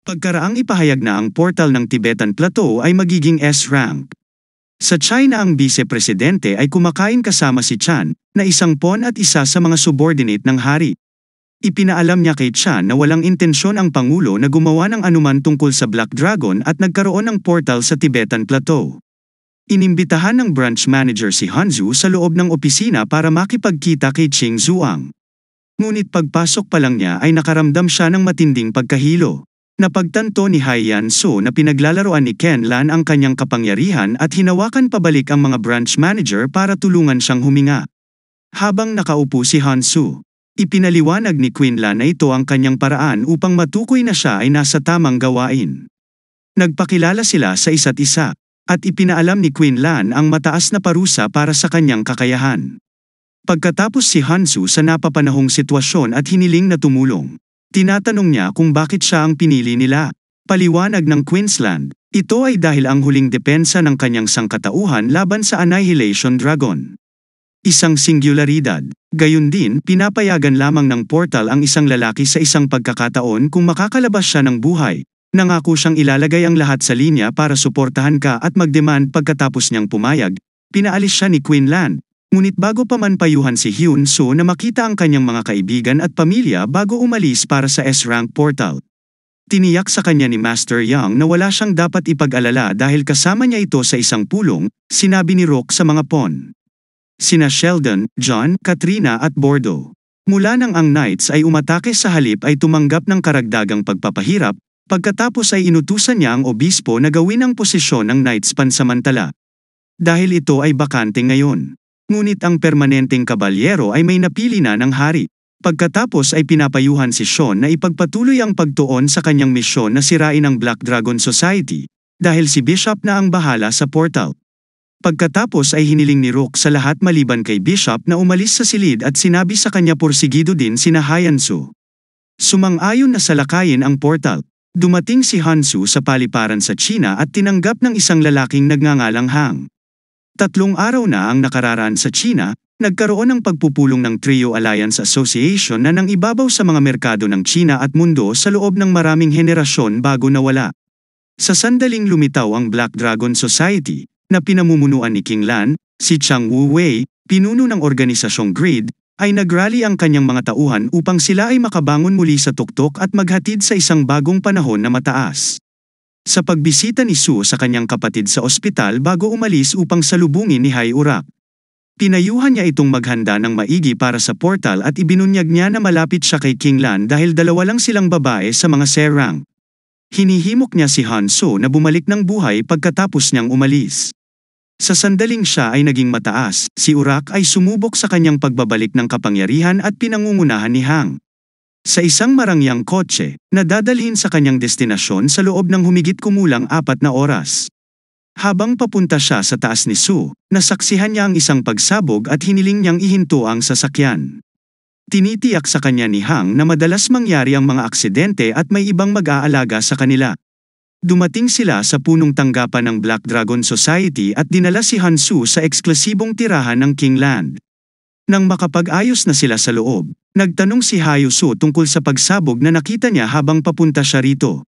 Pagkaraang ipahayag na ang portal ng Tibetan Plateau ay magiging S-rank. Sa China ang vice-presidente ay kumakain kasama si Chan, na isang pawn at isa sa mga subordinate ng hari. Ipinaalam niya kay Chan na walang intensyon ang Pangulo na gumawa ng anuman tungkol sa Black Dragon at nagkaroon ng portal sa Tibetan Plateau. Inimbitahan ng branch manager si Hanzu sa loob ng opisina para makipagkita kay Ching Zuang. Ngunit pagpasok pa lang niya ay nakaramdam siya ng matinding pagkahilo. Napagtanto ni Hai Yan-so na pinaglalaroan ni Ken Lan ang kanyang kapangyarihan at hinawakan pabalik ang mga branch manager para tulungan siyang huminga. Habang nakaupo si Hansu, ipinaliwanag ni Queen Lan na ito ang kanyang paraan upang matukoy na siya ay nasa tamang gawain. Nagpakilala sila sa isa't isa, at ipinaalam ni Queen Lan ang mataas na parusa para sa kanyang kakayahan. Pagkatapos si Hansu sa napapanahong sitwasyon at hiniling na tumulong, tinatanong niya kung bakit siya ang pinili nila. Paliwanag ng Queensland, ito ay dahil ang huling depensa ng kanyang sangkatauhan laban sa Annihilation Dragon. Isang singularidad, gayon din pinapayagan lamang ng portal ang isang lalaki sa isang pagkakataon kung makakalabas siya ng buhay. Nangako siyang ilalagay ang lahat sa linya para suportahan ka at mag-demand pagkatapos niyang pumayag. Pinaalis siya ni Queen Lan, ngunit bago pa man payuhan si Hyun So na makita ang kanyang mga kaibigan at pamilya bago umalis para sa S-rank portal. Tiniyak sa kanya ni Master Yang na wala siyang dapat ipag-alala dahil kasama niya ito sa isang pulong, sinabi ni Rock sa mga pawn. Sina Sheldon, John, Katrina at Bordeaux. Mula nang ang Knights ay umatake sa halip ay tumanggap ng karagdagang pagpapahirap, pagkatapos ay inutusan niya ang obispo na gawin ang posisyon ng Knights pansamantala. Dahil ito ay bakante ngayon. Ngunit ang permanenteng kabalyero ay may napili na ng hari. Pagkatapos ay pinapayuhan si Sean na ipagpatuloy ang pagtuon sa kanyang misyon na sirain ang Black Dragon Society, dahil si Bishop na ang bahala sa portal. Pagkatapos ay hiniling ni Rook sa lahat maliban kay Bishop na umalis sa silid at sinabi sa kanya porsigido din sina Hyansu. Sumang-ayon na salakayin ang portal. Dumating si Hansu sa paliparan sa China at tinanggap ng isang lalaking nagngangalang Hang. 3 araw na ang nakararaan sa China, nagkaroon ng pagpupulong ng Trio Alliance Association na nang ibabaw sa mga merkado ng China at mundo sa loob ng maraming henerasyon bago nawala. Sa sandaling lumitaw ang Black Dragon Society, na pinamumunuan ni King Lan, si Chang Wu-wei, pinuno ng organisasyong Grid, ay nagrally ang kanyang mga tauhan upang sila ay makabangon muli sa tuktok at maghatid sa isang bagong panahon na mataas. Sa pagbisita ni Su sa kanyang kapatid sa ospital bago umalis upang salubungin ni Hai Urak, pinayuhan niya itong maghanda ng maigi para sa portal at ibinunyag niya na malapit siya kay King Lan dahil dalawa lang silang babae sa mga serang. Hinihimok niya si Han So na bumalik ng buhay pagkatapos niyang umalis. Sa sandaling siya ay naging mataas, si Urak ay sumubok sa kanyang pagbabalik ng kapangyarihan at pinangungunahan ni Hang. Sa isang marangyang kotse, nadadalhin sa kanyang destinasyon sa loob ng humigit kumulang 4 na oras. Habang papunta siya sa taas ni Su, nasaksihan niya ang isang pagsabog at hiniling niyang ihinto ang sasakyan. Tinitiyak sa kanya ni Hang na madalas mangyari ang mga aksidente at may ibang mag-aalaga sa kanila. Dumating sila sa punong tanggapan ng Black Dragon Society at dinala si Hansu sa eksklusibong tirahan ng King Land. Nang makapag-ayos na sila sa loob, nagtanong si Hayasu tungkol sa pagsabog na nakita niya habang papunta siya rito.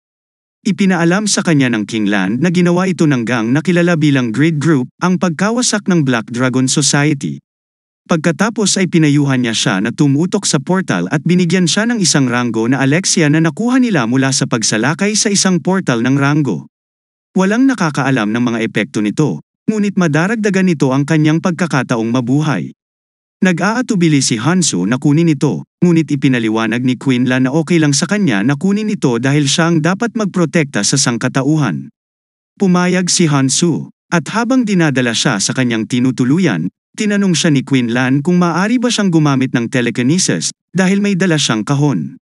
Ipinaalam sa kanya ng King Land na ginawa ito ng gang na kilala bilang Grid Group, ang pagkawasak ng Black Dragon Society. Pagkatapos ay pinayuhan niya siya na tumutok sa portal at binigyan siya ng isang ranggo na Alexia na nakuha nila mula sa pagsalakay sa isang portal ng ranggo. Walang nakakaalam ng mga epekto nito, ngunit madaragdagan nito ang kanyang pagkakataong mabuhay. Nag-aatubili si Hansu na kunin ito, ngunit ipinaliwanag ni Queen Lan na okay lang sa kanya na kunin ito dahil siya ang dapat magprotekta sa sangkatauhan. Pumayag si Hansu, at habang dinadala siya sa kanyang tinutuluyan, tinanong siya ni Queen Lan kung maaari ba siyang gumamit ng telekinesis dahil may dala siyang kahon.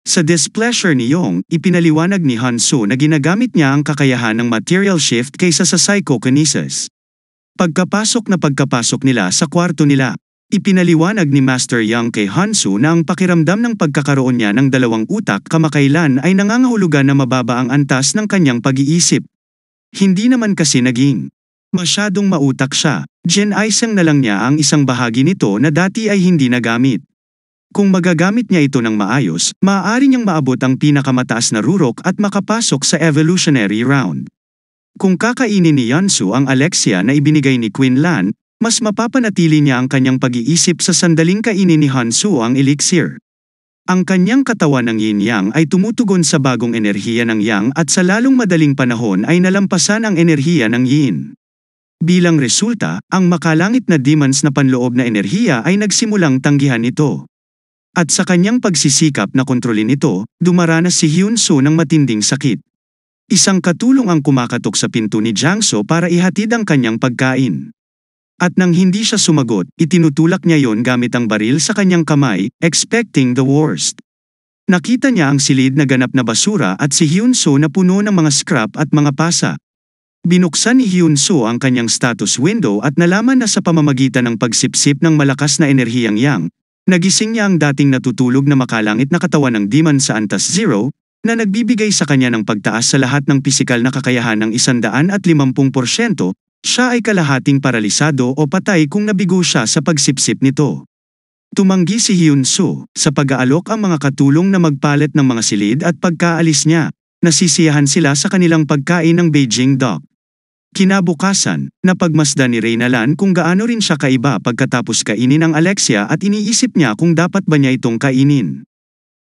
Sa displeasure ni Yong, ipinaliwanag ni Hansu na ginagamit niya ang kakayahan ng material shift kaysa sa psychokinesis. Pagkapasok nila sa kwarto nila, ipinaliwanag ni Master Yang kay Hansu na ang pakiramdam ng pagkakaroon niya ng 2 utak kamakailan ay nangangahulugan na mababa ang antas ng kanyang pag-iisip. Hindi naman kasi naging masyadong mautak siya. Gen-isang na lang niya ang isang bahagi nito na dati ay hindi nagamit. Kung magagamit niya ito ng maayos, maaari niyang maabot ang pinakamataas na rurok at makapasok sa evolutionary round. Kung kakainin ni Yansu ang Alexia na ibinigay ni Queen Lan, mas mapapanatili niya ang kanyang pag-iisip sa sandaling kainin ni Hansu ang elixir. Ang kanyang katawan ng yin-yang ay tumutugon sa bagong enerhiya ng yang at sa lalong madaling panahon ay nalampasan ang enerhiya ng yin. Bilang resulta, ang makalangit na demons na panloob na enerhiya ay nagsimulang tanggihan ito. At sa kanyang pagsisikap na kontrolin ito, dumaranas si Hyun-soo ng matinding sakit. Isang katulong ang kumakatok sa pinto ni Jang-soo para ihatid ang kanyang pagkain. At nang hindi siya sumagot, itinutulak niya yon gamit ang baril sa kanyang kamay, expecting the worst. Nakita niya ang silid na ganap na basura at si Hyun-soo na puno ng mga scrap at mga pasa. Binuksan ni Hyun-soo ang kanyang status window at nalaman na sa pamamagitan ng pagsipsip ng malakas na enerhiyang yang, nagising niya ang dating natutulog na makalangit na katawan ng demon sa antas 0, na nagbibigay sa kanya ng pagtaas sa lahat ng pisikal na kakayahan ng 150%, siya ay kalahating paralisado o patay kung nabigo siya sa pagsipsip nito. Tumanggi si Hyun-soo sa pag-aalok ang mga katulong na magpalit ng mga silid at pagkaalis niya, nasisiyahan sila sa kanilang pagkain ng Beijing Duck. Kinabukasan, napagmasdan ni Reinalan kung gaano rin siya kaiba pagkatapos kainin ang Alexia at iniisip niya kung dapat ba niya itong kainin.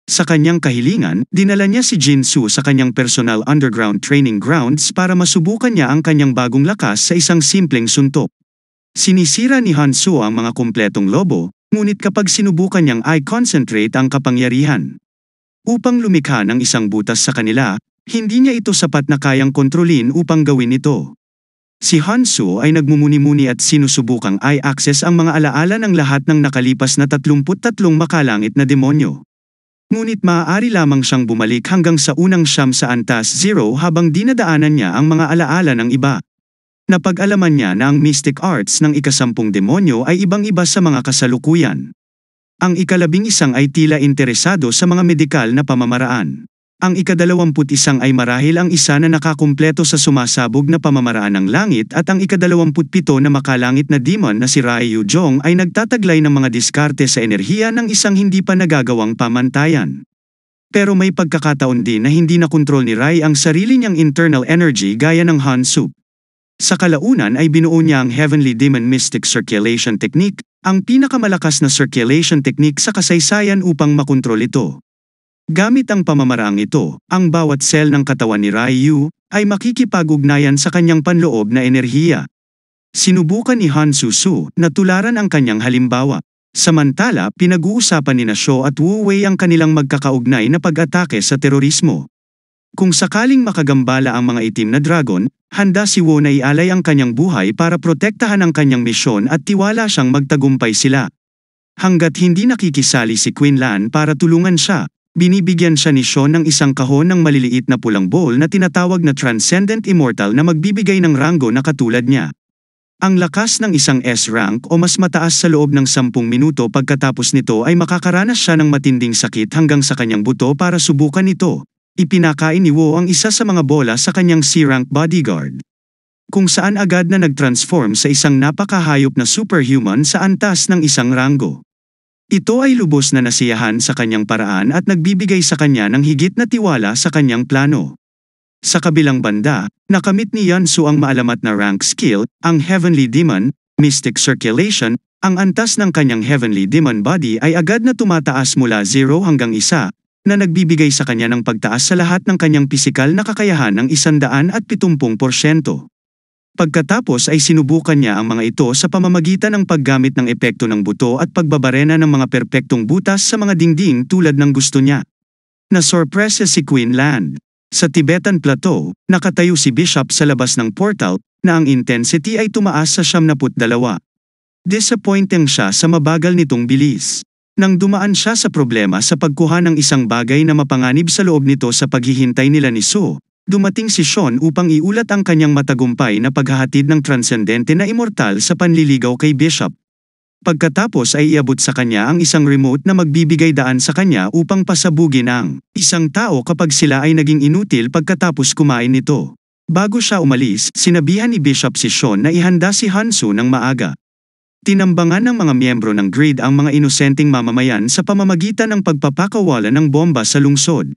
Sa kanyang kahilingan, dinala niya si Jin-soo sa kanyang personal underground training grounds para masubukan niya ang kanyang bagong lakas sa isang simpleng suntok. Sinisira ni Han-soo ang mga kumpletong lobo, ngunit kapag sinubukan niyang i-concentrate ang kapangyarihan upang lumikha ng isang butas sa kanila, hindi niya ito sapat na kayang kontrolin upang gawin ito. Si Han-soo ay nagmumuni-muni at sinusubukang i-access ang mga alaala ng lahat ng nakalipas na 33 makalangit na demonyo. Ngunit maaari lamang siyang bumalik hanggang sa unang siyam sa antas 0 habang dinadaanan niya ang mga alaala ng iba. Napag-alaman niya na ang mystic arts ng ika-10 demonyo ay ibang-iba sa mga kasalukuyan. Ang ika-11 ay tila interesado sa mga medikal na pamamaraan. Ang ika-21 ay marahil ang isa na nakakumpleto sa sumasabog na pamamaraan ng langit at ang ika-27 na makalangit na demon na si Rai Yu-jong ay nagtataglay ng mga diskarte sa enerhiya ng isang hindi pa nagagawang pamantayan. Pero may pagkakataon din na hindi nakontrol ni Rai ang sarili niyang internal energy gaya ng Han-soo. Sa kalaunan ay binuo niya ang Heavenly Demon Mystic Circulation Technique, ang pinakamalakas na circulation technique sa kasaysayan upang makontrol ito. Gamit ang pamamaraang ito, ang bawat cell ng katawan ni Ryu ay makikipag-ugnayan sa kanyang panloob na enerhiya. Sinubukan ni Han-soo na tularan ang kanyang halimbawa. Samantala, pinag-uusapan ni Sho at Wu Wei ang kanilang magkakaugnay na pag-atake sa terorismo. Kung sakaling makagambala ang mga itim na dragon, handa si Wu na ialay ang kanyang buhay para protektahan ang kanyang misyon at tiwala siyang magtagumpay sila. Hanggat hindi nakikisali si Queen Lan para tulungan siya, binibigyan siya ni Sean ng isang kahon ng maliliit na pulang bowl na tinatawag na Transcendent Immortal na magbibigay ng ranggo na katulad niya. Ang lakas ng isang S-rank o mas mataas sa loob ng 10 minuto pagkatapos nito ay makakaranas siya ng matinding sakit hanggang sa kanyang buto para subukan ito. Ipinakain ni Wu ang isa sa mga bola sa kanyang C-rank bodyguard, kung saan agad na nag-transform sa isang napakahayop na superhuman sa antas ng isang ranggo. Ito ay lubos na nasiyahan sa kanyang paraan at nagbibigay sa kanya ng higit na tiwala sa kanyang plano. Sa kabilang banda, nakamit ni Yansu ang maalamat na rank skill, ang Heavenly Demon, Mystic Circulation. Ang antas ng kanyang Heavenly Demon body ay agad na tumataas mula 0 hanggang 1, na nagbibigay sa kanya ng pagtaas sa lahat ng kanyang pisikal na kakayahan ng 170%. Pagkatapos ay sinubukan niya ang mga ito sa pamamagitan ng paggamit ng epekto ng buto at pagbabarena ng mga perpektong butas sa mga dingding tulad ng gusto niya. Nasorpresa si Queen Lan. Sa Tibetan Plateau, nakatayo si Bishop sa labas ng portal, na ang intensity ay tumaas sa 72. Disappointing siya sa mabagal nitong bilis. Nang dumaan siya sa problema sa pagkuha ng isang bagay na mapanganib sa loob nito sa paghihintay nila ni So, dumating si Sean upang iulat ang kanyang matagumpay na paghahatid ng transcendente na immortal sa panliligaw kay Bishop. Pagkatapos ay iabot sa kanya ang isang remote na magbibigay daan sa kanya upang pasabugin ang isang tao kapag sila ay naging inutil pagkatapos kumain nito. Bago siya umalis, sinabihan ni Bishop si Sean na ihanda si Hansu ng maaga. Tinambangan ng mga miyembro ng Grid ang mga inosenteng mamamayan sa pamamagitan ng pagpapakawalan ng bomba sa lungsod.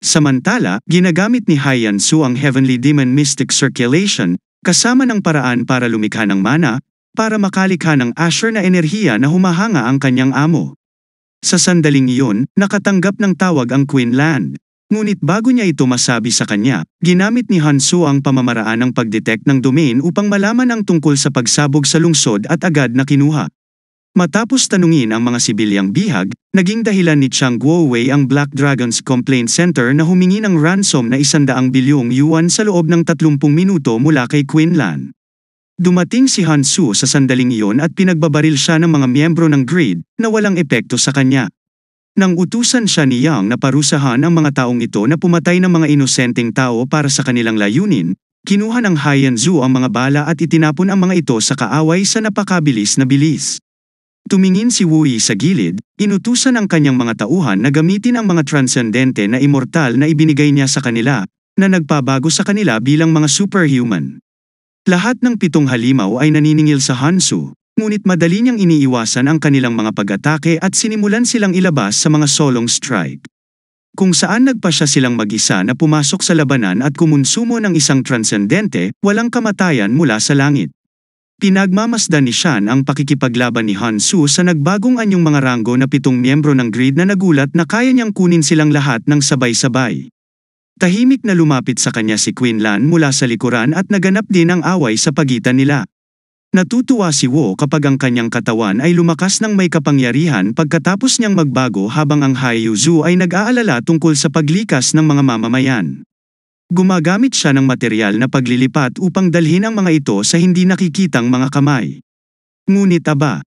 Samantala, ginagamit ni Haiyan Su ang Heavenly Demon Mystic Circulation, kasama ng paraan para lumikha ng mana, para makalikha ng Asher na enerhiya na humahanga ang kanyang amo. Sa sandaling iyon, nakatanggap ng tawag ang Queen Land. Ngunit bago niya ito masabi sa kanya, ginamit ni Han Su ang pamamaraan ng pagdetect ng domain upang malaman ang tungkol sa pagsabog sa lungsod at agad na kinuha. Matapos tanungin ang mga sibilyang bihag, naging dahilan ni Chang Guowei ang Black Dragon's Complaint Center na humingi ng ransom na 100 bilyong yuan sa loob ng 30 minuto mula kay Queen Lan. Dumating si Han Su sa sandaling iyon at pinagbabaril siya ng mga miyembro ng Grid na walang epekto sa kanya. Nang utusan siya ni Yang na parusahan ang mga taong ito na pumatay ng mga inosenteng tao para sa kanilang layunin, kinuha ng Haiyan Su ang mga bala at itinapon ang mga ito sa kaaway sa napakabilis na bilis. Tumingin si Wu Yi sa gilid, inutusan ang kanyang mga tauhan na gamitin ang mga transcendente na immortal na ibinigay niya sa kanila, na nagpabago sa kanila bilang mga superhuman. Lahat ng 7 halimaw ay naniningil sa Han Su. Ngunit madali niyang iniiwasan ang kanilang mga pag-atake at sinimulan silang ilabas sa mga solong strike. Kung saan nagpasya silang mag-isa na pumasok sa labanan at kumonsumo ng isang transcendente, walang kamatayan mula sa langit. Pinagmamasdan ni Shan ang pakikipaglaban ni Han Su sa nagbagong anyong mga ranggo na 7 miyembro ng Grid na nagulat na kaya niyang kunin silang lahat ng sabay-sabay. Tahimik na lumapit sa kanya si Queen Lan mula sa likuran at naganap din ang away sa pagitan nila. Natutuwa si Wo kapag ang kanyang katawan ay lumakas ng may kapangyarihan pagkatapos niyang magbago habang ang Haiyu Zhu ay nag-aalala tungkol sa paglikas ng mga mamamayan. Gumagamit siya ng material na paglilipat upang dalhin ang mga ito sa hindi nakikitang mga kamay. Ngunit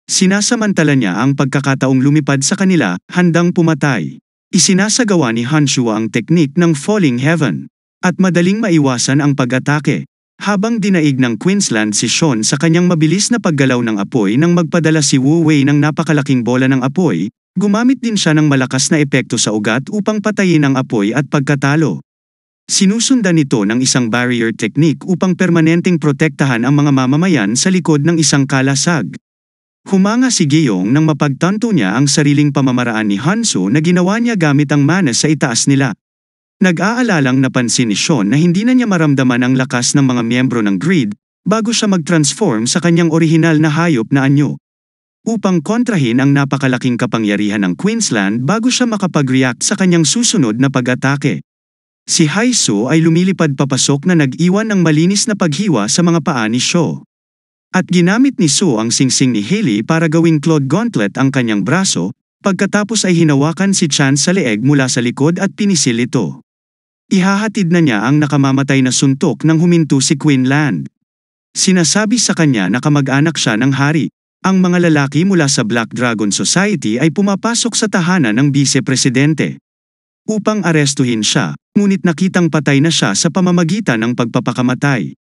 sinasamantala niya ang pagkakataong lumipad sa kanila, handang pumatay. Isinasagawa ni Han Shu ang teknik ng Falling Heaven, at madaling maiwasan ang pag-atake. Habang dinaig ng Queensland si Sean sa kanyang mabilis na paggalaw ng apoy nang magpadala si Wu Wei ng napakalaking bola ng apoy, gumamit din siya ng malakas na epekto sa ugat upang patayin ang apoy at pagkatalo. Sinusundan nito ng isang barrier technique upang permanenteng protektahan ang mga mamamayan sa likod ng isang kalasag. Humanga si Giyong nang mapagtanto niya ang sariling pamamaraan ni Han Su na ginawa niya gamit ang mana sa itaas nila. Nag-aalalang napansin ni Sean na hindi na niya maramdaman ang lakas ng mga miyembro ng Grid bago siya mag-transform sa kanyang orihinal na hayop na anyo. Upang kontrahin ang napakalaking kapangyarihan ng Queensland bago siya makapag-react sa kanyang susunod na pag-atake. Si Haisu ay lumilipad papasok na nag-iwan ng malinis na paghiwa sa mga paa ni Sho. At ginamit ni Su ang singsing ni Haley para gawing Claude Gauntlet ang kanyang braso, pagkatapos ay hinawakan si Chan sa leeg mula sa likod at pinisil ito. Ihahatid na niya ang nakamamatay na suntok nang huminto si Queen Land. Sinasabi sa kanya na kamag-anak siya ng hari. Ang mga lalaki mula sa Black Dragon Society ay pumapasok sa tahanan ng Bise-Presidente upang arestuhin siya, ngunit nakitang patay na siya sa pamamagitan ng pagpapakamatay.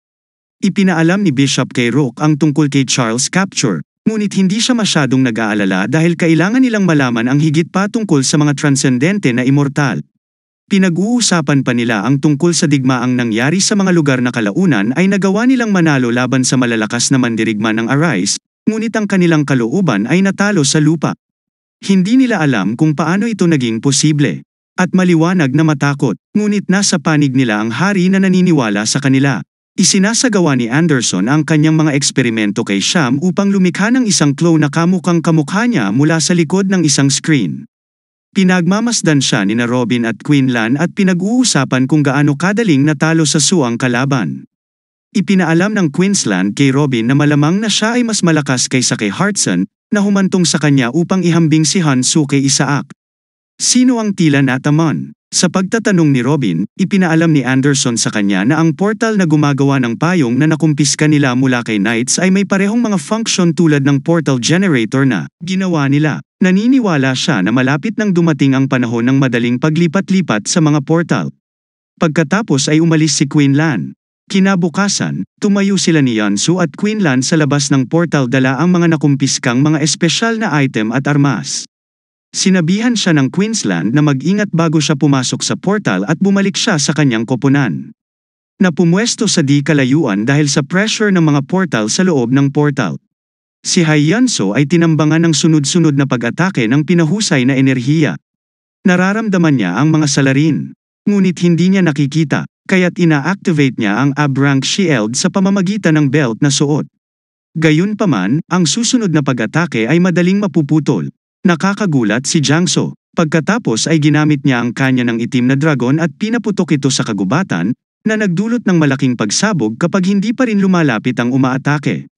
Ipinaalam ni Bishop kay Rook ang tungkol kay Charles' capture, ngunit hindi siya masyadong nag-aalala dahil kailangan nilang malaman ang higit pa tungkol sa mga transcendente na immortal. Pinag-uusapan pa nila ang tungkol sa digmaang nangyari sa mga lugar na kalaunan ay nagawa nilang manalo laban sa malalakas na mandirigma ng Arise, ngunit ang kanilang kalooban ay natalo sa lupa. Hindi nila alam kung paano ito naging posible. At maliwanag na matakot, ngunit nasa panig nila ang hari na naniniwala sa kanila. Isinasagawa ni Anderson ang kanyang mga eksperimento kay Sham upang lumikha ng isang clone na kamukhang kamukha niya mula sa likod ng isang screen. Pinagmamasdan siya ni Robin at Queen Lan at pinag-uusapan kung gaano kadaling natalo sa Su ang kalaban. Ipinaalam ng Queensland kay Robin na malamang na siya ay mas malakas kaysa kay Hartson, na humantong sa kanya upang ihambing si Han Su kay Isaac. Sino ang tila natamon? Sa pagtatanong ni Robin, ipinaalam ni Anderson sa kanya na ang portal na gumagawa ng payong na nakumpiska nila mula kay Knights ay may parehong mga function tulad ng portal generator na ginawa nila. Naniniwala siya na malapit nang dumating ang panahon ng madaling paglipat-lipat sa mga portal. Pagkatapos ay umalis si Queen Lan. Kinabukasan, tumayo sila ni Yansu at Queen Lan sa labas ng portal dala ang mga nakumpiskang mga espesyal na item at armas. Sinabihan siya ng Queensland na mag-ingat bago siya pumasok sa portal at bumalik siya sa kanyang koponan. Napumwesto sa di kalayuan dahil sa pressure ng mga portal sa loob ng portal. Si Hai Yanso ay tinambangan ng sunod-sunod na pag-atake ng pinahusay na enerhiya. Nararamdaman niya ang mga salarin. Ngunit hindi niya nakikita, kaya't ina-activate niya ang Ab-rank Shield sa pamamagitan ng belt na suot. Gayunpaman, ang susunod na pag-atake ay madaling mapuputol. Nakakagulat si Jiangso. Pagkatapos ay ginamit niya ang kanya ng itim na dragon at pinaputok ito sa kagubatan, na nagdulot ng malaking pagsabog kapag hindi pa rin lumalapit ang umaatake.